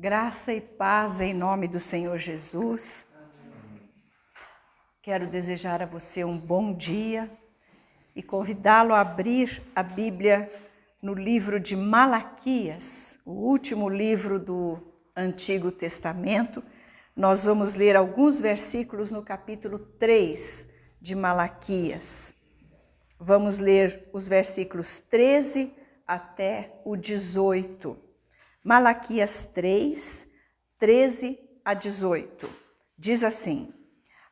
Graça e paz em nome do Senhor Jesus. Quero desejar a você um bom dia e convidá-lo a abrir a Bíblia no livro de Malaquias, o último livro do Antigo Testamento. Nós vamos ler alguns versículos no capítulo 3 de Malaquias. Vamos ler os versículos 13 até o 18. Malaquias 3, 13 a 18. Diz assim: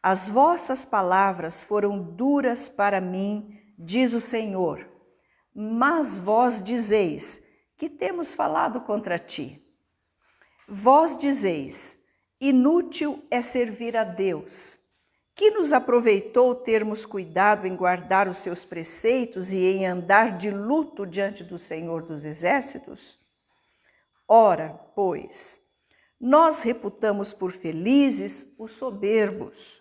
As vossas palavras foram duras para mim, diz o Senhor, mas vós dizeis: que temos falado contra ti? Vós dizeis: inútil é servir a Deus. Que nos aproveitou termos cuidado em guardar os seus preceitos e em andar de luto diante do Senhor dos Exércitos? Ora, pois, nós reputamos por felizes os soberbos.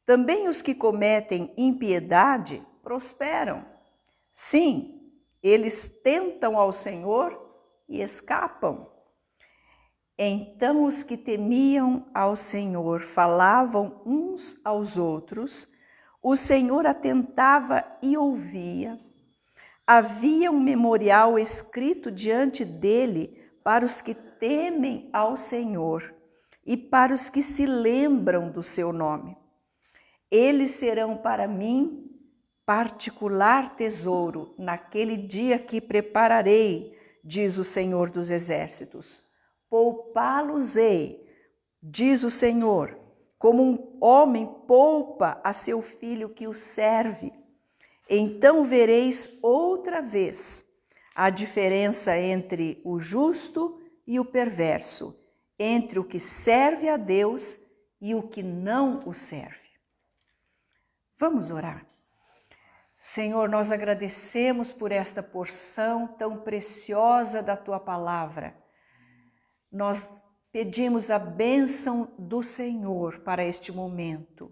Também os que cometem impiedade prosperam. Sim, eles tentam ao Senhor e escapam. Então os que temiam ao Senhor falavam uns aos outros, o Senhor atentava e ouvia. Havia um memorial escrito diante dele para os que temem ao Senhor e para os que se lembram do seu nome. Eles serão para mim particular tesouro naquele dia que prepararei, diz o Senhor dos Exércitos. Poupá-los-ei, diz o Senhor, como um homem poupa a seu filho que o serve. Então vereis outra vez a diferença entre o justo e o perverso, entre o que serve a Deus e o que não o serve. Vamos orar. Senhor, nós agradecemos por esta porção tão preciosa da Tua palavra. Nós pedimos a bênção do Senhor para este momento.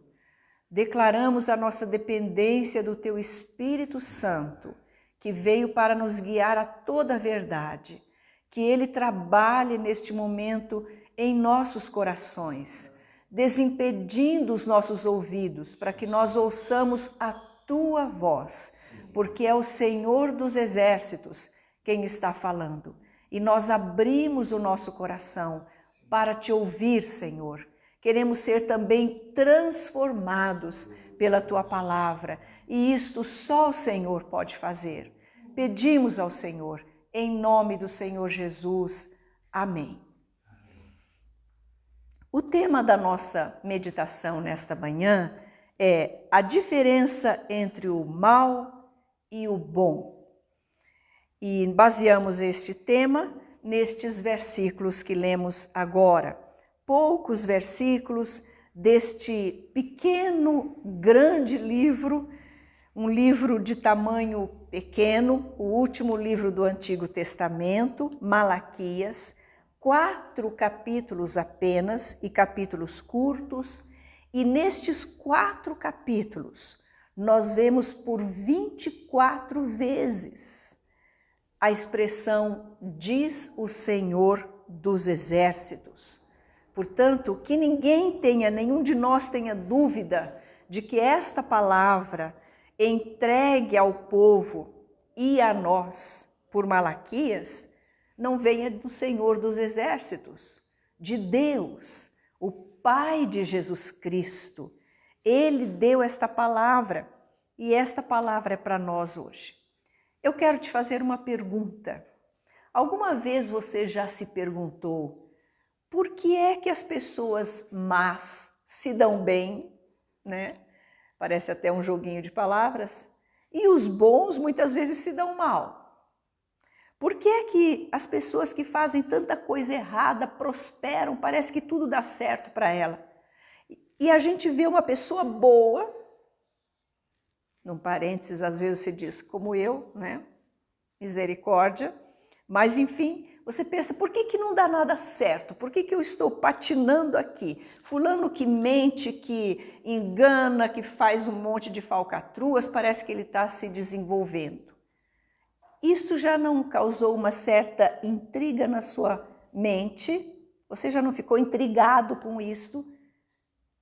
Declaramos a nossa dependência do Teu Espírito Santo, que veio para nos guiar a toda a verdade. Que Ele trabalhe neste momento em nossos corações, desimpedindo os nossos ouvidos, para que nós ouçamos a Tua voz, porque é o Senhor dos Exércitos quem está falando. E nós abrimos o nosso coração para Te ouvir, Senhor. Queremos ser também transformados pela Tua palavra, e isto só o Senhor pode fazer. Pedimos ao Senhor, em nome do Senhor Jesus. Amém. O tema da nossa meditação nesta manhã é a diferença entre o mal e o bom. E baseamos este tema nestes versículos que lemos agora. Poucos versículos deste pequeno, grande livro, um livro de tamanho pequeno, o último livro do Antigo Testamento, Malaquias, 4 capítulos apenas e capítulos curtos, e nestes 4 capítulos nós vemos por 24 vezes a expressão diz o Senhor dos Exércitos. Portanto, que ninguém tenha, nenhum de nós tenha dúvida de que esta palavra entregue ao povo e a nós por Malaquias não venha do Senhor dos Exércitos, de Deus, o Pai de Jesus Cristo. Ele deu esta palavra e esta palavra é para nós hoje. Eu quero te fazer uma pergunta. Alguma vez você já se perguntou por que é que as pessoas más se dão bem, né? Parece até um joguinho de palavras. E os bons muitas vezes se dão mal. Por que é que as pessoas que fazem tanta coisa errada prosperam? Parece que tudo dá certo para ela. E a gente vê uma pessoa boa, num parênteses, às vezes se diz como eu, né? Misericórdia. Mas enfim, você pensa, por que não dá nada certo? Por que eu estou patinando aqui? Fulano que mente, que engana, que faz um monte de falcatruas, parece que ele está se desenvolvendo. Isso já não causou uma certa intriga na sua mente? Você já não ficou intrigado com isso?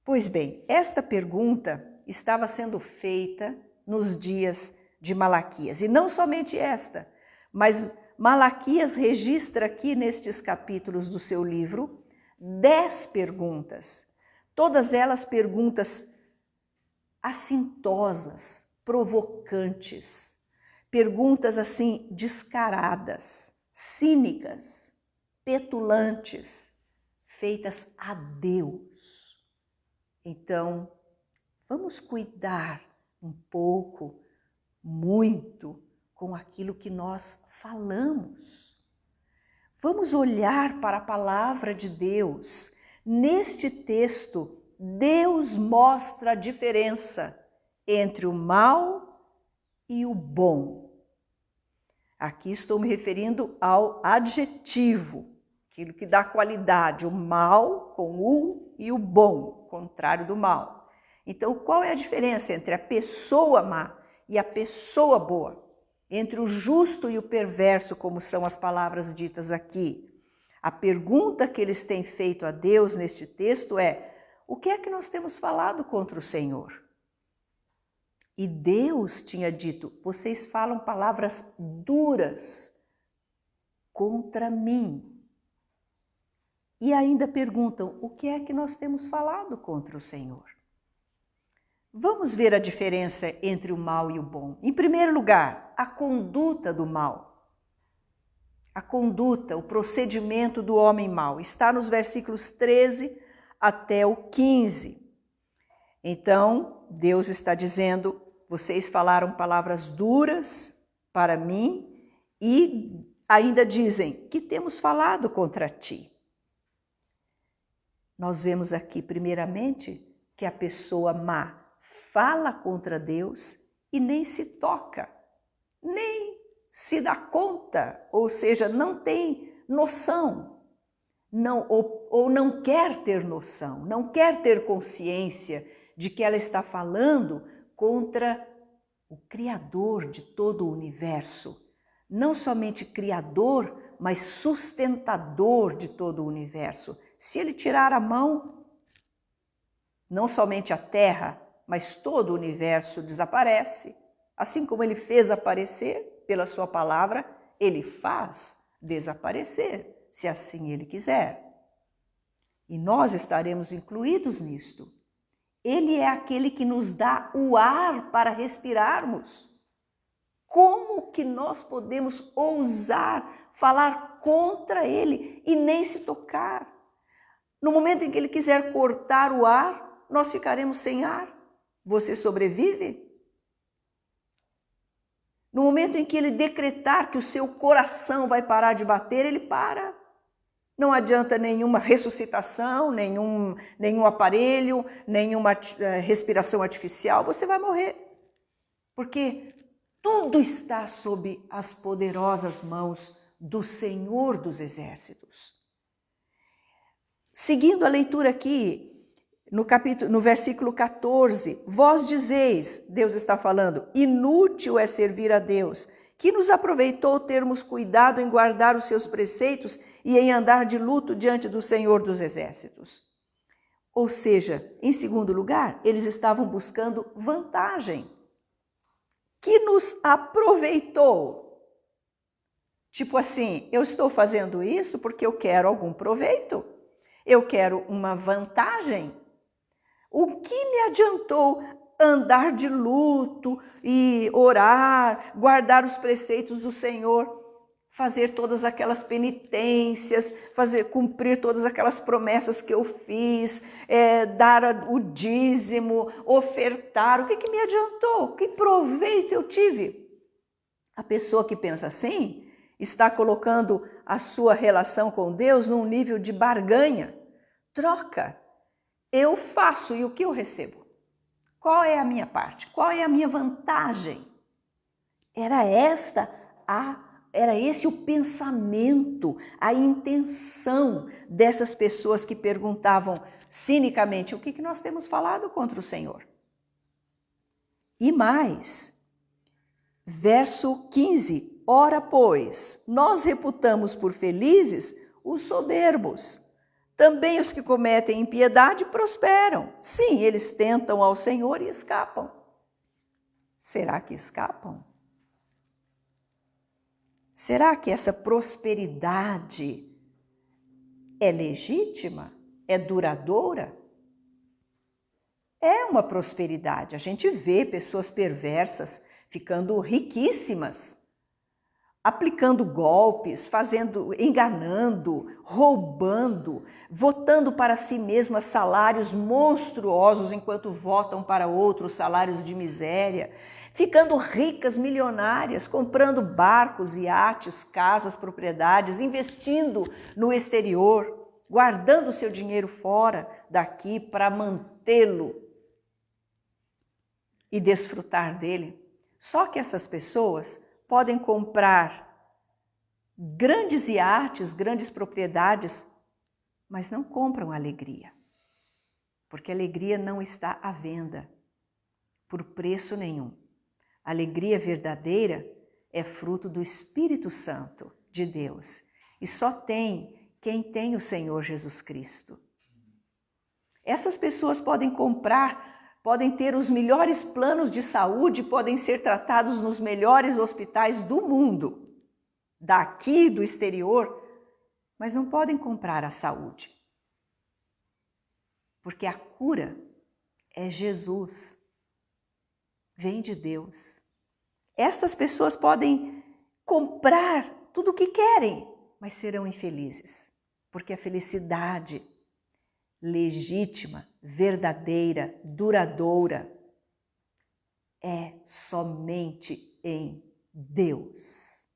Pois bem, esta pergunta estava sendo feita nos dias de Malaquias. E não somente esta, mas Malaquias registra aqui nestes capítulos do seu livro 10 perguntas. Todas elas perguntas assintosas, provocantes, perguntas assim descaradas, cínicas, petulantes, feitas a Deus. Então, vamos cuidar um pouco, muito, com aquilo que nós falamos. Vamos olhar para a palavra de Deus. Neste texto, Deus mostra a diferença entre o mal e o bom. Aqui estou me referindo ao adjetivo, aquilo que dá qualidade, o mal com o e o bom, contrário do mal. Então, qual é a diferença entre a pessoa má e a pessoa boa? Entre o justo e o perverso, como são as palavras ditas aqui? A pergunta que eles têm feito a Deus neste texto é: o que é que nós temos falado contra o Senhor? E Deus tinha dito: vocês falam palavras duras contra mim. E ainda perguntam: o que é que nós temos falado contra o Senhor? Vamos ver a diferença entre o mal e o bom. Em primeiro lugar, a conduta do mal. A conduta, o procedimento do homem mau. Está nos versículos 13 até o 15. Então, Deus está dizendo: vocês falaram palavras duras para mim e ainda dizem que temos falado contra ti. Nós vemos aqui, primeiramente, que a pessoa má fala contra Deus e nem se toca, nem se dá conta, ou seja, não tem noção, ou não quer ter noção, não quer ter consciência de que ela está falando contra o Criador de todo o universo. Não somente Criador, mas sustentador de todo o universo. Se ele tirar a mão, não somente a Terra, mas todo o universo desaparece. Assim como ele fez aparecer pela sua palavra, ele faz desaparecer, se assim ele quiser. E nós estaremos incluídos nisto. Ele é aquele que nos dá o ar para respirarmos. Como que nós podemos ousar falar contra ele e nem se tocar? No momento em que ele quiser cortar o ar, nós ficaremos sem ar. Você sobrevive? No momento em que ele decretar que o seu coração vai parar de bater, ele para. Não adianta nenhuma ressuscitação, nenhum aparelho, nenhuma respiração artificial, você vai morrer. Porque tudo está sob as poderosas mãos do Senhor dos Exércitos. Seguindo a leitura aqui, no versículo 14, vós dizeis, Deus está falando, inútil é servir a Deus, que nos aproveitou termos cuidado em guardar os seus preceitos e em andar de luto diante do Senhor dos Exércitos. Ou seja, em segundo lugar, eles estavam buscando vantagem. Que nos aproveitou. Tipo assim, eu estou fazendo isso porque eu quero algum proveito. Eu quero uma vantagem. O que me adiantou andar de luto e orar, guardar os preceitos do Senhor, fazer todas aquelas penitências, cumprir todas aquelas promessas que eu fiz, dar o dízimo, ofertar? O que me adiantou? Que proveito eu tive? A pessoa que pensa assim está colocando a sua relação com Deus num nível de barganha. Troca. Eu faço e o que eu recebo? Qual é a minha parte? Qual é a minha vantagem? Era esse o pensamento, a intenção dessas pessoas que perguntavam cinicamente: o que nós temos falado contra o Senhor? E mais, verso 15: ora, pois, nós reputamos por felizes os soberbos, Também os que cometem impiedade prosperam. Sim, eles tentam ao Senhor e escapam. Será que escapam? Será que essa prosperidade é legítima? É duradoura? É uma prosperidade. A gente vê pessoas perversas ficando riquíssimas, aplicando golpes, enganando, roubando, votando para si mesmas salários monstruosos enquanto votam para outros salários de miséria, ficando ricas, milionárias, comprando barcos, iates, casas, propriedades, investindo no exterior, guardando seu dinheiro fora daqui para mantê-lo e desfrutar dele. Só que essas pessoas podem comprar grandes iates, grandes propriedades, mas não compram alegria, porque a alegria não está à venda por preço nenhum. A alegria verdadeira é fruto do Espírito Santo de Deus e só tem quem tem o Senhor Jesus Cristo. Essas pessoas podem comprar, podem ter os melhores planos de saúde, podem ser tratados nos melhores hospitais do mundo, daqui, do exterior, mas não podem comprar a saúde. Porque a cura é Jesus, vem de Deus. Estas pessoas podem comprar tudo o que querem, mas serão infelizes, porque a felicidade legítima, verdadeira, duradoura, é somente em Deus,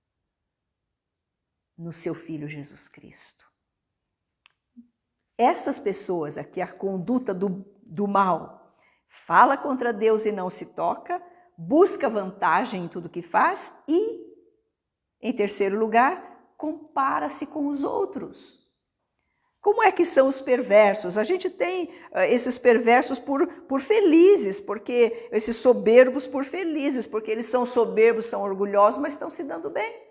no seu Filho Jesus Cristo. Estas pessoas aqui, a conduta do mal, fala contra Deus e não se toca, busca vantagem em tudo que faz e, em terceiro lugar, compara-se com os outros. Como é que são os perversos? A gente tem esses perversos por felizes, porque esses soberbos por felizes, porque eles são soberbos, são orgulhosos, mas estão se dando bem.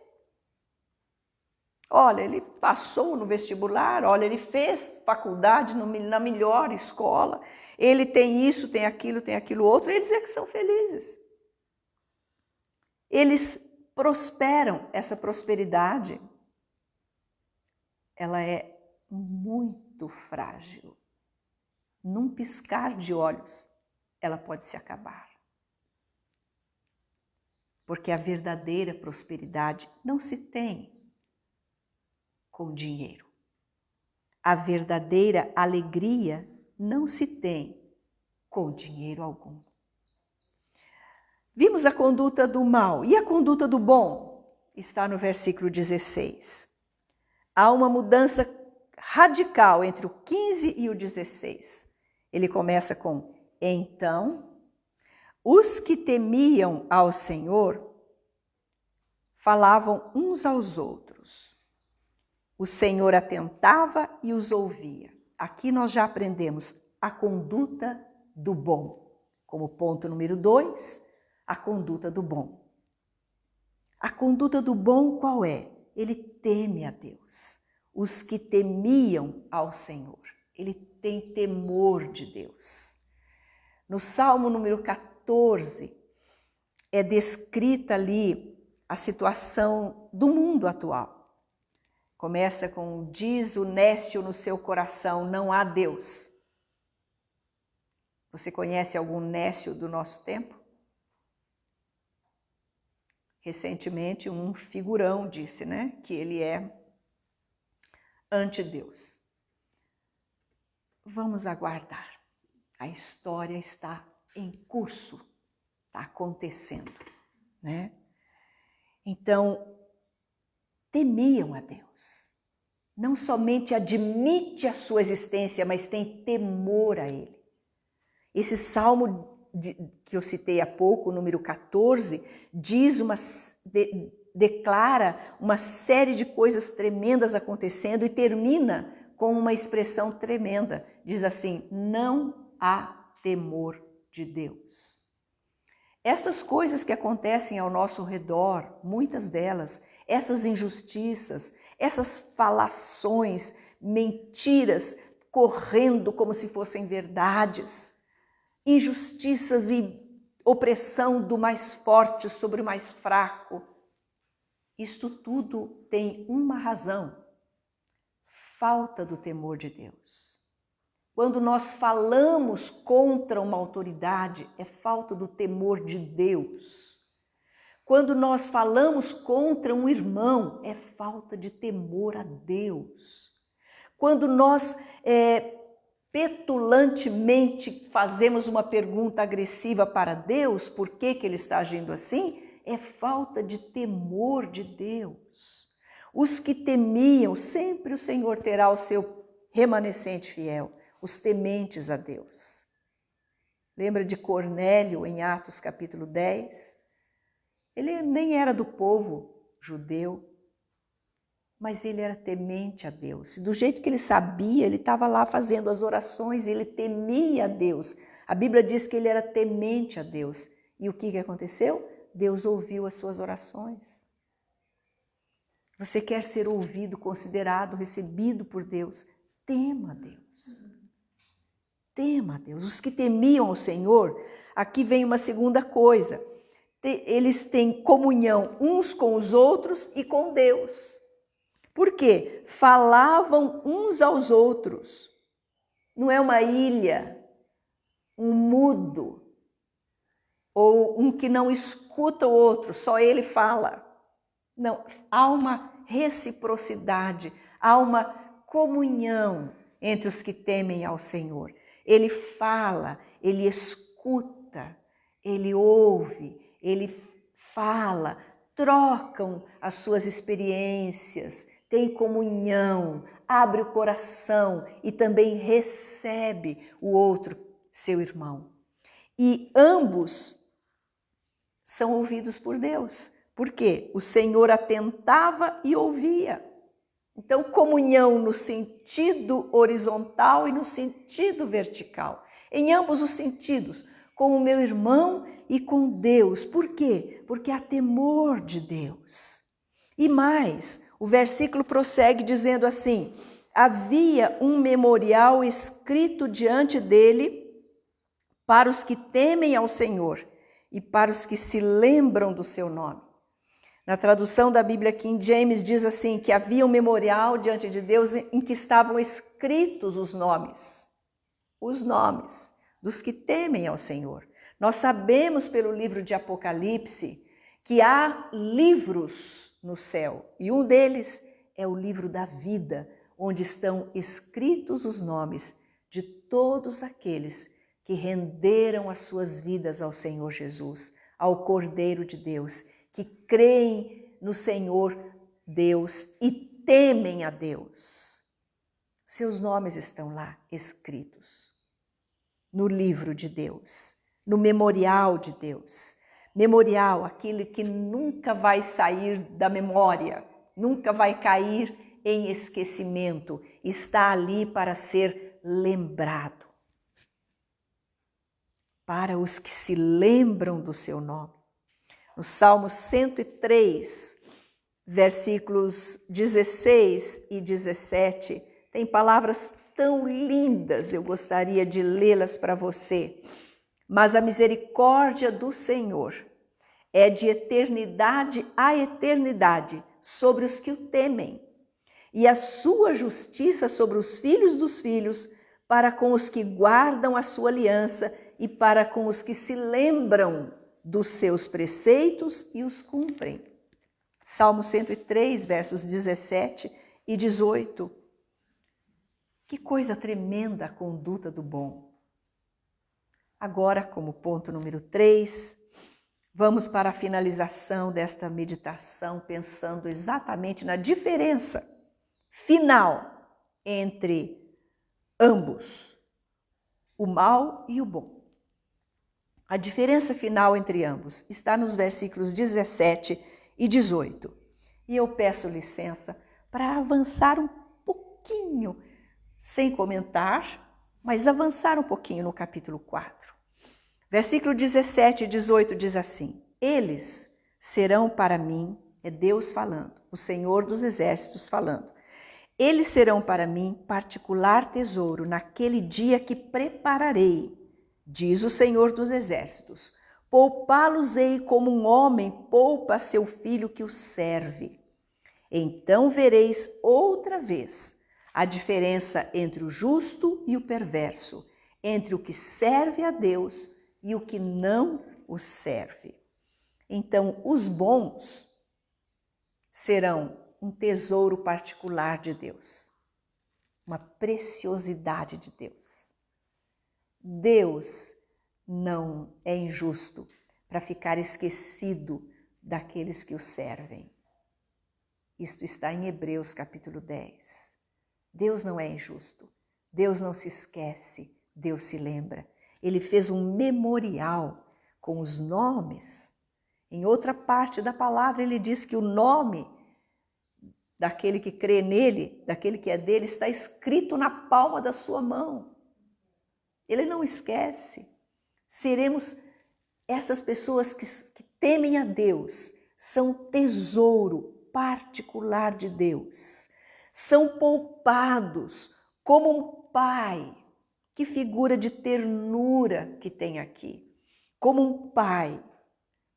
Olha, ele passou no vestibular, olha, ele fez faculdade na melhor escola, ele tem isso, tem aquilo outro, eles é que são felizes. Eles prosperam, essa prosperidade, ela é muito frágil. Num piscar de olhos, ela pode se acabar. Porque a verdadeira prosperidade não se tem com dinheiro. A verdadeira alegria não se tem com dinheiro algum. Vimos a conduta do mal. E a conduta do bom? Está no versículo 16. Há uma mudança radical entre o 15 e o 16. Ele começa com: então, os que temiam ao Senhor falavam uns aos outros. O Senhor atentava e os ouvia. Aqui nós já aprendemos a conduta do bom. Como ponto número 2, a conduta do bom. A conduta do bom qual é? Ele teme a Deus. Os que temiam ao Senhor. Ele tem temor de Deus. No Salmo número 14, é descrita ali a situação do mundo atual. Começa com: diz o nécio no seu coração, não há Deus. Você conhece algum nécio do nosso tempo? Recentemente, um figurão disse, que ele é anti-Deus. Vamos aguardar. A história está em curso, está acontecendo, Então, temiam a Deus. Não somente admite a sua existência, mas tem temor a Ele. Esse salmo que eu citei há pouco, número 14, declara uma série de coisas tremendas acontecendo e termina com uma expressão tremenda. Diz assim: não há temor de Deus. Estas coisas que acontecem ao nosso redor, muitas delas, essas injustiças, essas falações, mentiras correndo como se fossem verdades, injustiças e opressão do mais forte sobre o mais fraco. Isto tudo tem uma razão: falta do temor de Deus. Quando nós falamos contra uma autoridade, é falta do temor de Deus. Quando nós falamos contra um irmão, é falta de temor a Deus. Quando nós petulantemente fazemos uma pergunta agressiva para Deus, por que Ele está agindo assim? É falta de temor de Deus. Os que temiam, sempre o Senhor terá o seu remanescente fiel, os tementes a Deus. Lembra de Cornélio em Atos capítulo 10? Ele nem era do povo judeu, mas ele era temente a Deus. E do jeito que ele sabia, ele estava lá fazendo as orações, ele temia a Deus. A Bíblia diz que ele era temente a Deus. E o que aconteceu? Deus ouviu as suas orações. Você quer ser ouvido, considerado, recebido por Deus? Tema a Deus. Tema a Deus. Os que temiam ao Senhor, aqui vem uma segunda coisa. Eles têm comunhão uns com os outros e com Deus. Por quê? Falavam uns aos outros. Não é uma ilha, um mudo, ou um que não escuta o outro, só ele fala. Não, há uma reciprocidade, há uma comunhão entre os que temem ao Senhor. Ele fala, ele escuta, ele ouve, ele fala, trocam as suas experiências, tem comunhão, abre o coração e também recebe o outro, seu irmão. E ambos são ouvidos por Deus. Por quê? O Senhor atentava e ouvia. Então, comunhão no sentido horizontal e no sentido vertical. Em ambos os sentidos, com o meu irmão e com Deus. Por quê? Porque há temor de Deus. E mais, o versículo prossegue dizendo assim: havia um memorial escrito diante dele para os que temem ao Senhor e para os que se lembram do seu nome. Na tradução da Bíblia King James diz assim, que havia um memorial diante de Deus em que estavam escritos os nomes dos que temem ao Senhor. Nós sabemos pelo livro de Apocalipse que há livros no céu, e um deles é o livro da vida, onde estão escritos os nomes de todos aqueles que renderam as suas vidas ao Senhor Jesus, ao Cordeiro de Deus, que creem no Senhor Deus e temem a Deus. Seus nomes estão lá escritos no livro de Deus, no memorial de Deus. Memorial, aquele que nunca vai sair da memória, nunca vai cair em esquecimento, está ali para ser lembrado. Para os que se lembram do seu nome. No Salmo 103, versículos 16 e 17, tem palavras tão lindas, eu gostaria de lê-las para você. Mas a misericórdia do Senhor é de eternidade a eternidade sobre os que o temem, e a sua justiça sobre os filhos dos filhos, para com os que guardam a sua aliança e para com os que se lembram dos seus preceitos e os cumprem. Salmo 103, versos 17 e 18. Que coisa tremenda a conduta do bom. Agora, como ponto número 3, vamos para a finalização desta meditação, pensando exatamente na diferença final entre ambos, o mal e o bom. A diferença final entre ambos está nos versículos 17 e 18. E eu peço licença para avançar um pouquinho, sem comentar, mas avançar um pouquinho no capítulo 4. Versículo 17 e 18 diz assim: eles serão para mim, é Deus falando, o Senhor dos Exércitos falando, Eles serão para mim particular tesouro naquele dia que prepararei, diz o Senhor dos Exércitos. Poupá-los-ei como um homem poupa seu filho que o serve. Então vereis outra vez a diferença entre o justo e o perverso, entre o que serve a Deus e o que não o serve. Então, os bons serão um tesouro particular de Deus, uma preciosidade de Deus. Deus não é injusto para ficar esquecido daqueles que o servem. Isto está em Hebreus capítulo 10. Deus não é injusto, Deus não se esquece, Deus se lembra. Ele fez um memorial com os nomes. Em outra parte da palavra ele diz que o nome daquele que crê nele, daquele que é dele, está escrito na palma da sua mão. Ele não esquece. Seremos essas pessoas que temem a Deus, são tesouro particular de Deus. São poupados como um pai. Que figura de ternura que tem aqui. Como um pai,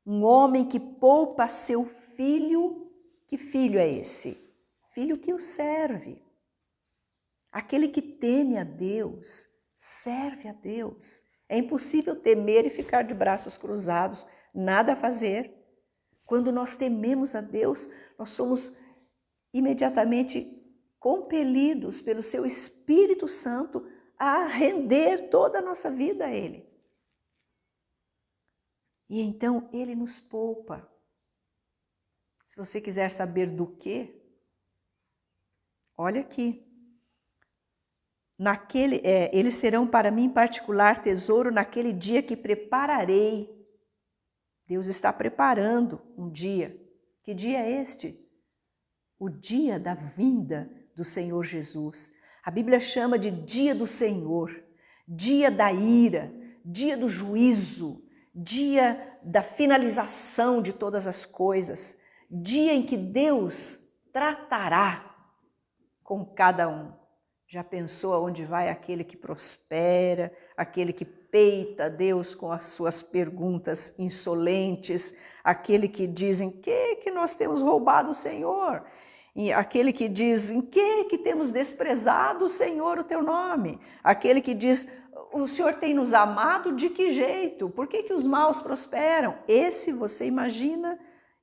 um homem que poupa seu filho. Que filho é esse? Filho que o serve. Aquele que teme a Deus, serve a Deus. É impossível temer e ficar de braços cruzados, nada a fazer. Quando nós tememos a Deus, nós somos imediatamente compelidos pelo seu Espírito Santo a render toda a nossa vida a Ele. E então Ele nos poupa. Se você quiser saber do que, olha aqui. Eles serão para mim particular tesouro naquele dia que prepararei. Deus está preparando um dia. Que dia é este? O dia da vinda do Senhor Jesus. A Bíblia chama de dia do Senhor, dia da ira, dia do juízo, dia da finalização de todas as coisas, dia em que Deus tratará com cada um. Já pensou aonde vai aquele que prospera, aquele que peita Deus com as suas perguntas insolentes, aquele que diz em que nós temos roubado o Senhor? E aquele que diz em que temos desprezado o Senhor, o teu nome? Aquele que diz, o Senhor tem nos amado de que jeito? Por que os maus prosperam? Esse, você imagina,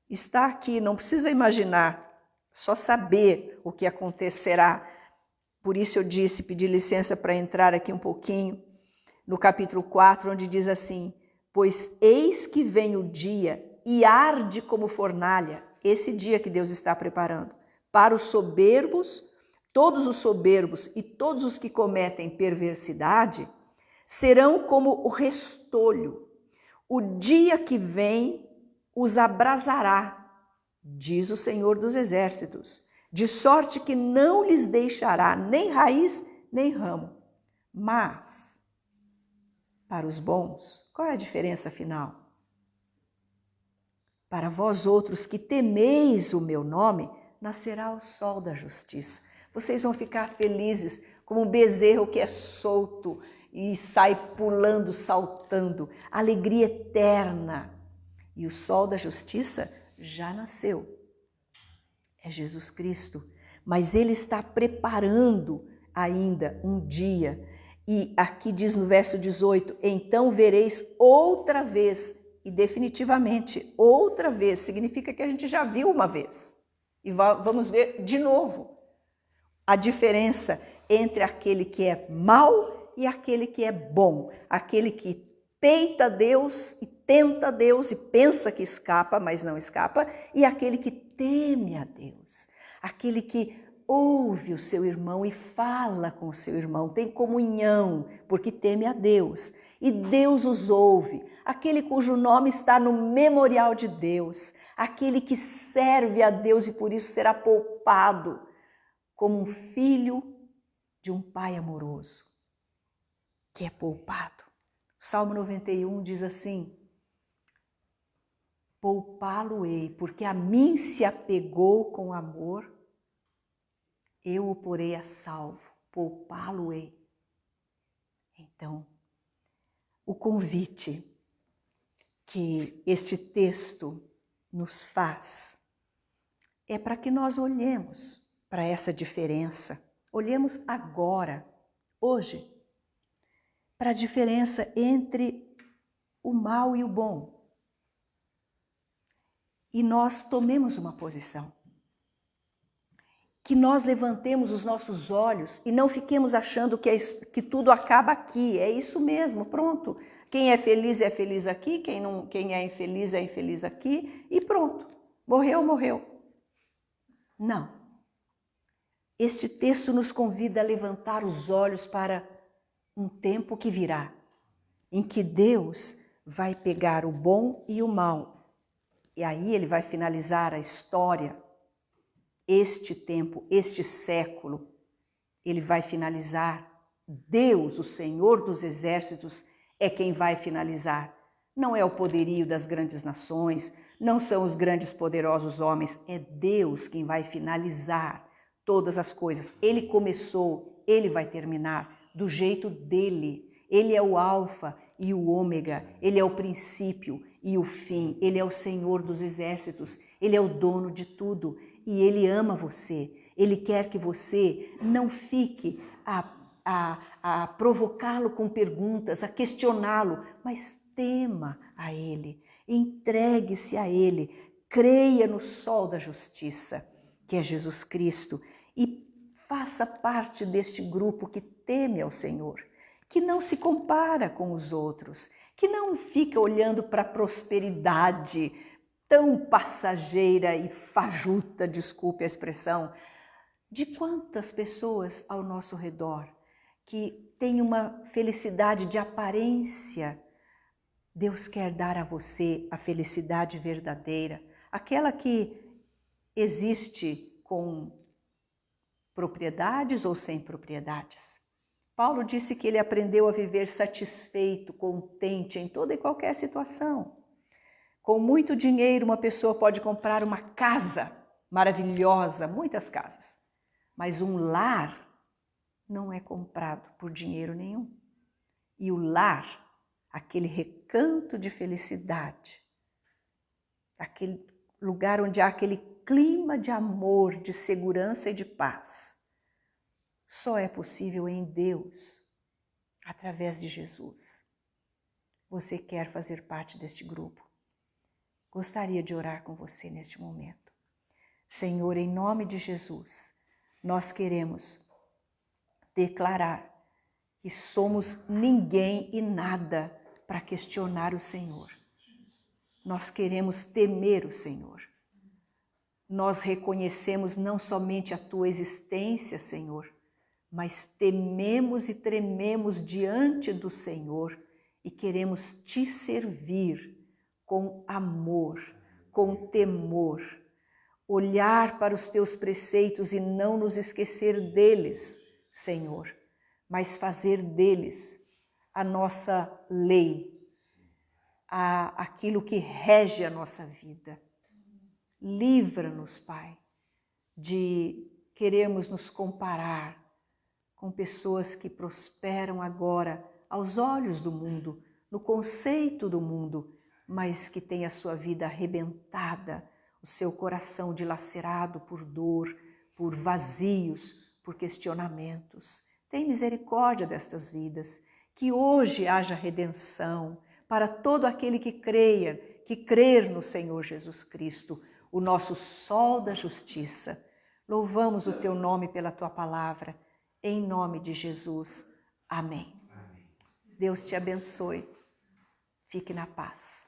está aqui, não precisa imaginar, só saber o que acontecerá. Por isso eu disse, pedi licença para entrar aqui um pouquinho, no capítulo 4, onde diz assim, pois eis que vem o dia e arde como fornalha, esse dia que Deus está preparando, para os soberbos, todos os soberbos e todos os que cometem perversidade, serão como o restolho. O dia que vem os abrasará, diz o Senhor dos Exércitos, de sorte que não lhes deixará nem raiz nem ramo. Mas, para os bons, qual é a diferença final? Para vós outros que temeis o meu nome, nascerá o sol da justiça. Vocês vão ficar felizes como um bezerro que é solto e sai pulando, saltando. Alegria eterna. E o sol da justiça já nasceu. É Jesus Cristo. Mas Ele está preparando ainda um dia. E aqui diz no verso 18, então vereis outra vez, e definitivamente, outra vez, significa que a gente já viu uma vez. E vamos ver de novo a diferença entre aquele que é mau e aquele que é bom. Aquele que peita Deus e tenta Deus e pensa que escapa, mas não escapa. E aquele que teme a Deus. Aquele que ouve o seu irmão e fala com o seu irmão, tem comunhão, porque teme a Deus. E Deus os ouve. Aquele cujo nome está no memorial de Deus. Aquele que serve a Deus e por isso será poupado como um filho de um pai amoroso, que é poupado. O Salmo 91 diz assim, poupá-lo-ei, porque a mim se apegou com amor. eu o porei a salvo, poupá-lo-ei. Então, o convite que este texto nos faz é para que nós olhemos para essa diferença, olhemos agora, hoje, para a diferença entre o mal e o bom. E nós tomemos uma posição. Que nós levantemos os nossos olhos e não fiquemos achando que tudo acaba aqui. É isso mesmo, pronto. Quem é feliz aqui, quem é infeliz aqui e pronto. Morreu, morreu. Não. Este texto nos convida a levantar os olhos para um tempo que virá, em que Deus vai pegar o bom e o mal. E aí ele vai finalizar a história. Este tempo, este século, ele vai finalizar. Deus, o Senhor dos exércitos, é quem vai finalizar. Não é o poderio das grandes nações, não são os grandes poderosos homens, é Deus quem vai finalizar todas as coisas. Ele começou, ele vai terminar do jeito dele. Ele é o alfa e o ômega, ele é o princípio e o fim, ele é o Senhor dos exércitos, ele é o dono de tudo. E ele ama você, ele quer que você não fique a provocá-lo com perguntas, a questioná-lo, mas tema a ele, entregue-se a ele, creia no sol da justiça, que é Jesus Cristo, e faça parte deste grupo que teme ao Senhor, que não se compara com os outros, que não fica olhando para a prosperidade tão passageira e fajuta, desculpe a expressão, de quantas pessoas ao nosso redor que têm uma felicidade de aparência. Deus quer dar a você a felicidade verdadeira, aquela que existe com propriedades ou sem propriedades. Paulo disse que ele aprendeu a viver satisfeito, contente em toda e qualquer situação. Com muito dinheiro, uma pessoa pode comprar uma casa maravilhosa, muitas casas, mas um lar não é comprado por dinheiro nenhum. E o lar, aquele recanto de felicidade, aquele lugar onde há aquele clima de amor, de segurança e de paz, só é possível em Deus, através de Jesus. Você quer fazer parte deste grupo? Gostaria de orar com você neste momento. Senhor, em nome de Jesus, nós queremos declarar que somos ninguém e nada para questionar o Senhor. Nós queremos temer o Senhor. Nós reconhecemos não somente a Tua existência, Senhor, mas tememos e trememos diante do Senhor e queremos Te servir com amor, com temor, olhar para os Teus preceitos e não nos esquecer deles, Senhor, mas fazer deles a nossa lei, aquilo que rege a nossa vida. Livra-nos, Pai, de querermos nos comparar com pessoas que prosperam agora aos olhos do mundo, no conceito do mundo, mas que têm a sua vida arrebentada, o seu coração dilacerado por dor, por vazios, por questionamentos. Tem misericórdia destas vidas, que hoje haja redenção para todo aquele que crer no Senhor Jesus Cristo, o nosso sol da justiça. Louvamos o Teu nome pela Tua palavra, em nome de Jesus. Amém. Deus te abençoe. Fique na paz.